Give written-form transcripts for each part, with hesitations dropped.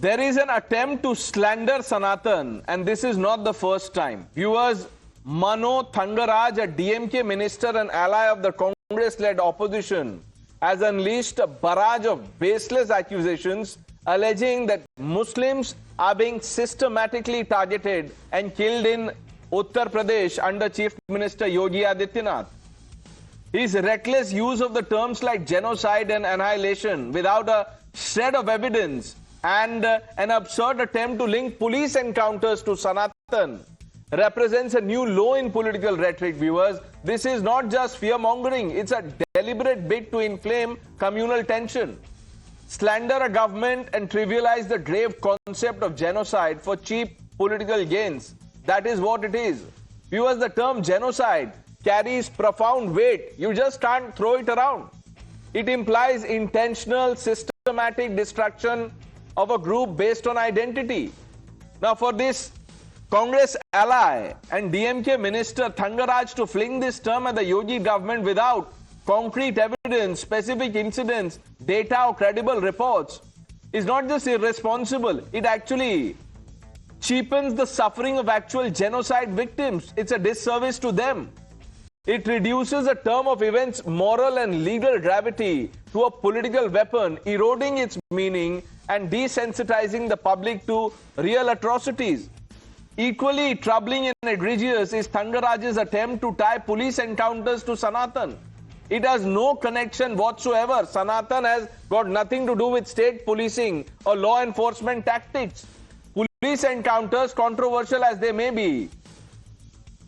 There is an attempt to slander Sanatan, and this is not the first time. Viewers, Mano Thangaraj, a DMK minister and ally of the Congress-led opposition, has unleashed a barrage of baseless accusations alleging that Muslims are being systematically targeted and killed in Uttar Pradesh under Chief Minister Yogi Adityanath. His reckless use of the terms like genocide and annihilation without a shred of evidence and an absurd attempt to link police encounters to Sanatan represents a new low in political rhetoric, viewers. This is not just fear-mongering, it's a deliberate bid to inflame communal tension, slander a government and trivialize the grave concept of genocide for cheap political gains. That is what it is. Viewers, the term genocide carries profound weight. You just can't throw it around. It implies intentional, systematic destruction of a group based on identity. Now, for this Congress ally and DMK minister Thangaraj to fling this term at the Yogi government without concrete evidence, specific incidents, data or credible reports is not just irresponsible, it actually cheapens the suffering of actual genocide victims. It's a disservice to them. It reduces a term of events' moral and legal gravity to a political weapon, eroding its meaning and desensitizing the public to real atrocities. Equally troubling and egregious is Thangaraj's attempt to tie police encounters to Sanatan. It has no connection whatsoever. Sanatan has got nothing to do with state policing or law enforcement tactics. Police encounters, controversial as they may be,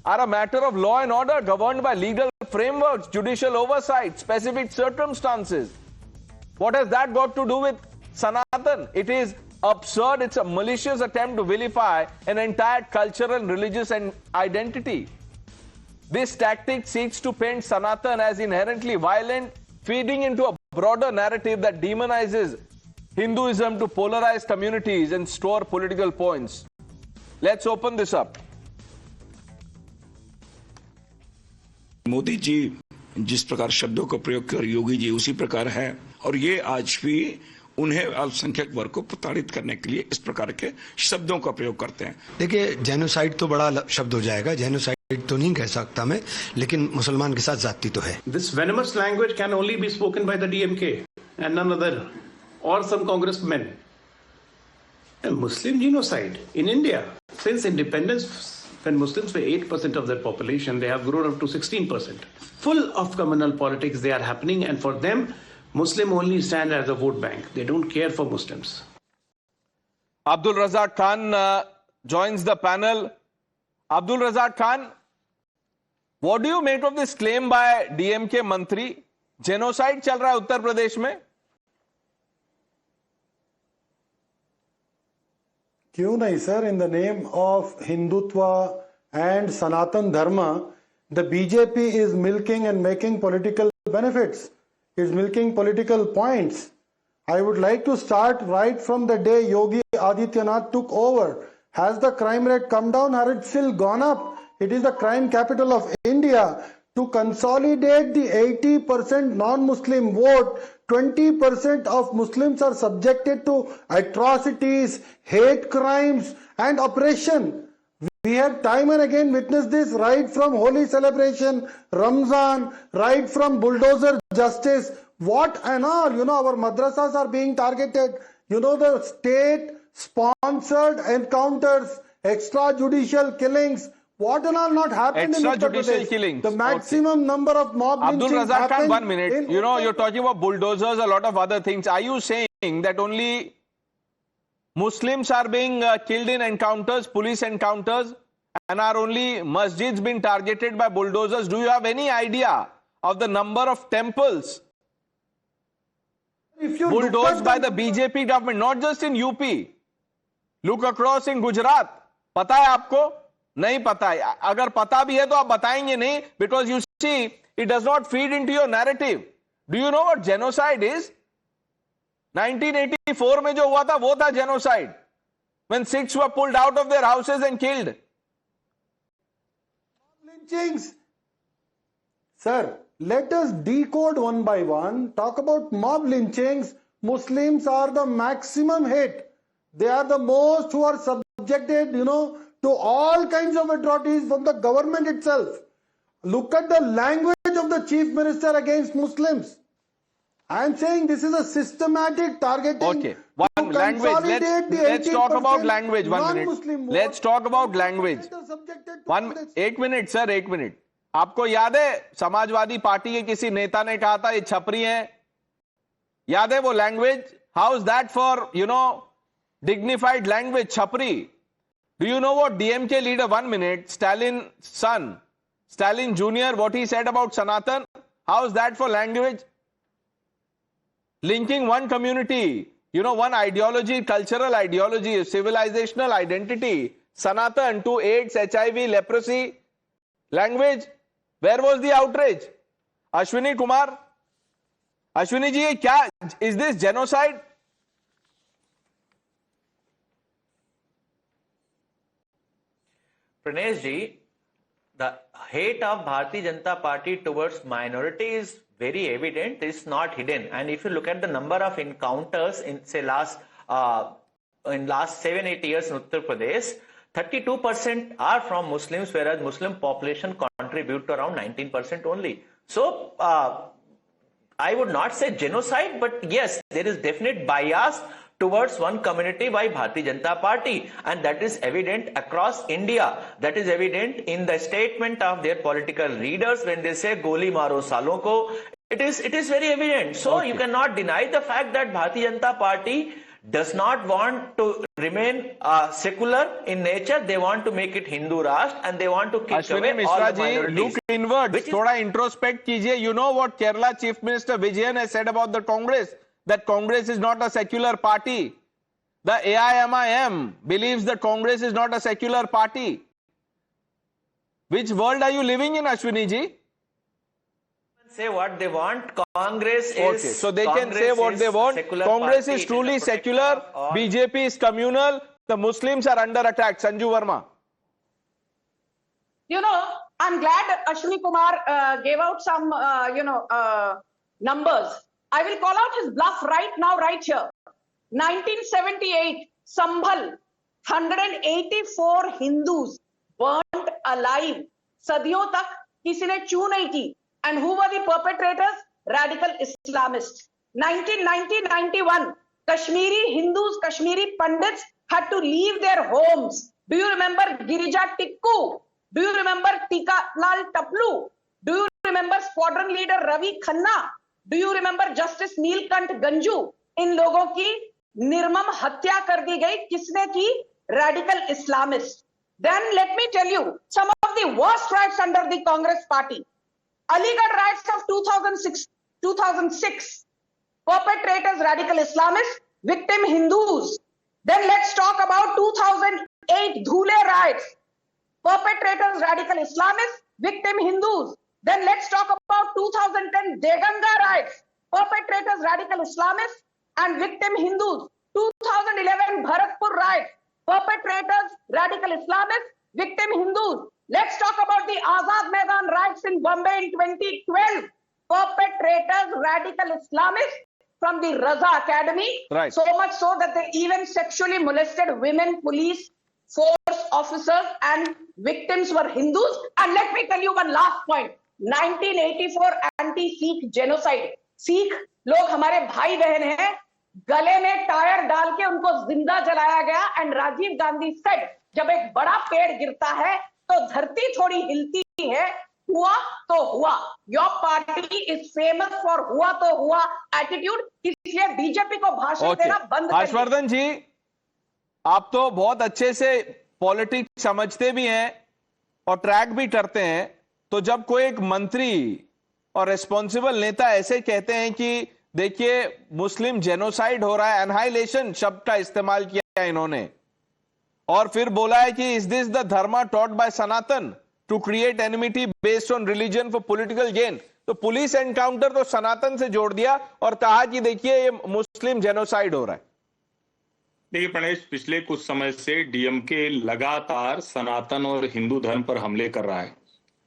are a matter of law and order governed by legal frameworks, judicial oversight, specific circumstances. What has that got to do with Sanatan? It is absurd. It's a malicious attempt to vilify an entire cultural and religious identity. This tactic seeks to paint Sanatan as inherently violent, feeding into a broader narrative that demonizes Hinduism to polarize communities and store political points. Let's open this up. Modi ji जिस प्रकार शब्दों का प्रयोग कर योगी जी उसी प्रकार है और ये आज भी उन्हें अल्पसंख्यक वर्ग को प्रताड़ित करने के लिए इस प्रकार के शब्दों का प्रयोग करते हैं। देखिए, जेनोसाइड तो बड़ा शब्द हो जाएगा, जेनोसाइड तो नहीं कह सकता मैं, लेकिन मुसलमान के साथ जाति तो है। This venomous language can only be spoken by the DMK and none other, or some congressmen. A Muslim genocide in India since independence. When Muslims were 8% of their population, they have grown up to 16%. Full of communal politics they are happening, and for them, Muslim only stand as a vote bank. They don't care for Muslims. Abdul Razak Khan joins the panel. Abdul Razak Khan, what do you make of this claim by DMK Mantri? Genocide चल रहा है उत्तर प्रदेश में? क्यों नहीं sir, in the name of Hindutva and Sanatan Dharma, the BJP is milking and making political benefits. It's milking political points. I would like to start right from the day Yogi Adityanath took over. Has the crime rate come down? Has it still gone up? It is the crime capital of India. To consolidate the 80% non-Muslim vote, 20% of Muslims are subjected to atrocities, hate crimes and oppression. We have time and again witnessed this right from holy celebration, Ramzan, right from bulldozer justice, what and all. You know, our madrasas are being targeted. You know, the state-sponsored encounters, extrajudicial killings, what and all not happened in Uttar Pradesh. The maximum number of mob Abdul lynchings Razak Khan, happened 1 minute. You know, you're talking about bulldozers, a lot of other things. Are you saying that only Muslims are being killed in encounters, police encounters, and are only masjids being targeted by bulldozers? Do you have any idea of the number of temples bulldozed by the BJP government, not just in UP? Look across in Gujarat. पता है आपको? नहीं पता है. अगर पता भी है तो आप बताएंगे नहीं, because you see it does not feed into your narrative. Do you know what genocide is? 1984 में जो हुआ था वो था genocide, when Sikhs were pulled out of their houses and killed. Lynchings. Sir, let us decode one by one. Talk about mob lynchings. Muslims are the maximum hit. They are the most who are subjected, to all kinds of atrocities from the government itself. Look at the language of the chief minister against Muslims. I am saying this is a systematic targeting. Okay, one language. Let's talk about language. 1 minute. Let's talk about language. एक minute sir, 1 minute. आपको याद है Samajwadi party के किसी नेता ने कहा था ये छपरी हैं? याद है वो language? How is that for dignified language? छपरी. Do you know what DMK leader, 1 minute, Stalin's son, Stalin Jr., what he said about Sanatan? How is that for language? Linking one community, one ideology, cultural ideology, civilizational identity, Sanatan, to AIDS, HIV, leprosy, language. Where was the outrage? Ashwini Kumar? Ashwini ji, ye kya? Is this genocide? Pranesh ji, the hate of Bharatiya Janata Party towards minority is very evident. It's not hidden. And if you look at the number of encounters in say last 7-8 years in Uttar Pradesh, 32% are from Muslims, whereas Muslim population contribute to around 19% only. So I would not say genocide, but yes, there is definite bias towards one community by Bharatiya Janata Party, and that is evident across India. That is evident in the statement of their political leaders when they say "Goli maro salon ko." It is very evident. So you cannot deny the fact that Bharatiya Janata Party does not want to remain secular in nature. They want to make it Hindu Rashtra, and they want to kick Ashwini away all Mishra the ji, minorities. look inwards. Thoda introspect kijiye. You know what Kerala Chief Minister Vijayan has said about the Congress? That Congress is not a secular party. The AIMIM believes that Congress is not a secular party. Which world are you living in, Ashwini ji? Say what they want. Congress is Okay, so they can say what they want. Congress is truly secular. BJP is communal. The Muslims are under attack. Sanju Verma. I'm glad Ashwini Kumar gave out some, numbers. I will call out his bluff right now, right here. 1978, Sambhal, 184 Hindus burnt alive. Sadiyon tak kisi ne chew nahi ki. And who were the perpetrators? Radical Islamists. 1990-91, Kashmiri Hindus, Kashmiri Pandits had to leave their homes. Do you remember Girija Tikku? Do you remember Tika Lal Taplu? Do you remember Squadron Leader Ravi Khanna? Do you remember Justice Neelkant Ganju? इन लोगों की निर्मम हत्या कर दी गई. किसने की? Radical Islamists. Then let me tell you some of the worst riots under the Congress party. Aligarh riots of 2006. Perpetrators Radical Islamists, victim Hindus. Then let's talk about 2008 Dhule riots. Perpetrators Radical Islamists, victim Hindus. Then let's talk about 2010 Deganga riots. Perpetrators Radical Islamists and victim Hindus. 2011 Bharatpur riots. Perpetrators Radical Islamists, victim Hindus. Let's talk about the Azad Maidan riots in Bombay in 2012. Perpetrators Radical Islamists from the Raza Academy. Right. So much so that they even sexually molested women police force officers, and victims were Hindus. And let me tell you one last point. 1984 anti-Sikh genocide. Sikh लोग हमारे भाई बहन हैं. गले में tyre डाल के उनको जिंदा जलाया गया. And राजीव गांधी said, जब एक बड़ा पेड़ गिरता है तो धरती थोड़ी हिलती है. हुआ तो हुआ. Your party is famous for हुआ तो हुआ attitude. इसलिए बीजेपी को भाषण देना बंद करिए. हर्षवर्धन जी, आप तो बहुत अच्छे से पॉलिटिक्स समझते भी हैं और ट्रैक भी करते हैं. तो जब कोई एक मंत्री और रिस्पॉन्सिबल नेता ऐसे कहते हैं कि देखिए मुस्लिम जेनोसाइड हो रहा है, एनहाइलेशन शब्द का इस्तेमाल किया है इन्होंने, और फिर बोला है कि is this the dharma taught by Sanatan to create enmity based on religion for political gain. तो पुलिस एनकाउंटर तो सनातन से जोड़ दिया और कहा कि देखिए ये मुस्लिम जेनोसाइड हो रहा है. देखिए प्रणेश, पिछले कुछ समय से डीएमके लगातार सनातन और हिंदू धर्म पर हमले कर रहा है,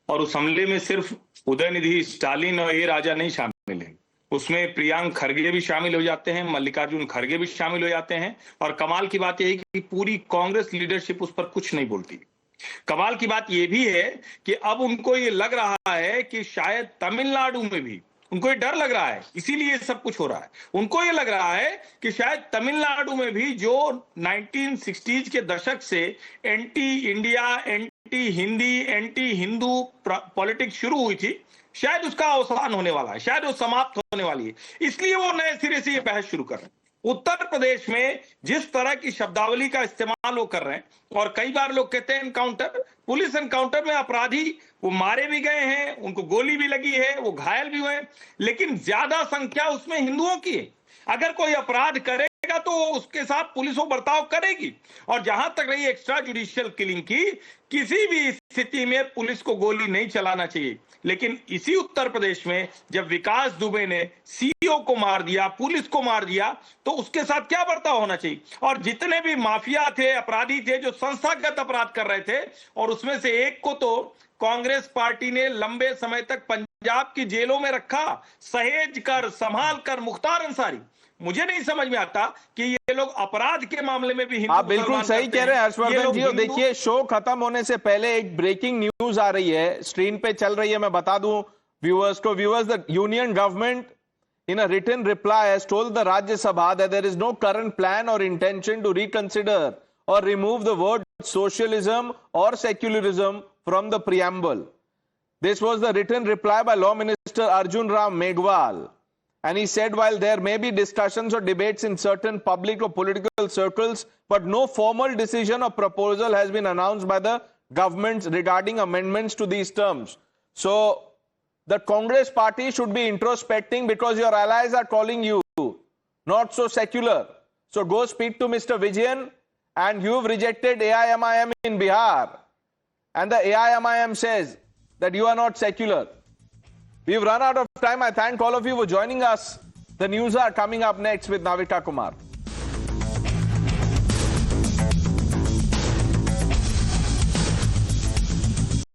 और उस हमले में सिर्फ उदयनिधि स्टालिन और ए राजा नहीं शामिल हैं. उसमें प्रियांक खरगे भी शामिल हो जाते हैं, मल्लिकार्जुन खरगे भी शामिल हो जाते हैं। और कमाल की बात यह है कि पूरी कांग्रेस लीडरशिप उस पर कुछ नहीं बोलती। कमाल की बात यह भी है कि अब उनको ये लग रहा है कि शायद तमिलनाडु में भी उनको ये डर लग रहा है, इसीलिए ये सब कुछ हो रहा है। उनको ये लग रहा है कि शायद तमिलनाडु में भी जो 1960s के दशक से anti India, anti Hindi, anti Hindu politics शुरू हुई थी, शायद उसका अवसान होने वाला है, शायद वो समाप्त होने वाली है, इसलिए वो नए सिरे से ये बहस शुरू कर रहे हैं। उत्तर प्रदेश में जिस तरह की शब्दावली का इस्तेमाल वो कर रहे हैं, और कई बार लोग कहते हैं एनकाउंटर, पुलिस एनकाउंटर में अपराधी वो मारे भी गए हैं, उनको गोली भी लगी है, वो घायल भी हुए हैं, लेकिन ज्यादा संख्या उसमें हिंदुओं की है। अगर कोई अपराध करेगा तो उसके साथ पुलिस वो बर्ताव करेगी। और जहां तक रही एक्स्ट्रा जुडिशियल किलिंग की, किसी भी स्थिति में पुलिस को गोली नहीं चलाना चाहिए। लेकिन इसी उत्तर प्रदेश में जब विकास दुबे ने सीईओ को मार दिया, पुलिस को मार दिया, तो उसके साथ क्या बर्ताव होना चाहिए। और जितने भी माफिया थे, अपराधी थे जो संस्थागत अपराध कर रहे थे, और उसमें से एक को तो कांग्रेस पार्टी ने लंबे समय तक पंजाब की जेलों में रखा, सहेज कर, संभाल कर, मुख्तार अंसारी। मुझे नहीं समझ में आता कि ये लोग अपराध के मामले में भी हिंदू आप बिल्कुल सही कह रहे हैं हर्षवर्धन जी। और हिंदू- देखिए, शो खत्म होने से पहले एक ब्रेकिंग न्यूज आ रही है, स्क्रीन पे चल रही है, मैं बता दूं व्यूअर्स को। Viewers, the union government in a written reply has told the Rajya Sabha that there is no current plan or intention to reconsider or remove the word socialism or secularism from the preamble. This was the written reply by Law Minister Arjun Ram Meghwal. And he said, while there may be discussions or debates in certain public or political circles, but no formal decision or proposal has been announced by the government regarding amendments to these terms. So, the Congress party should be introspecting, because your allies are calling you not so secular. So go speak to Mr. Vijayan, and you've rejected AIMIM in Bihar. And the AIMIM says that you are not secular. We've run out of time. I thank all of you for joining us. The news are coming up next with Navita Kumar.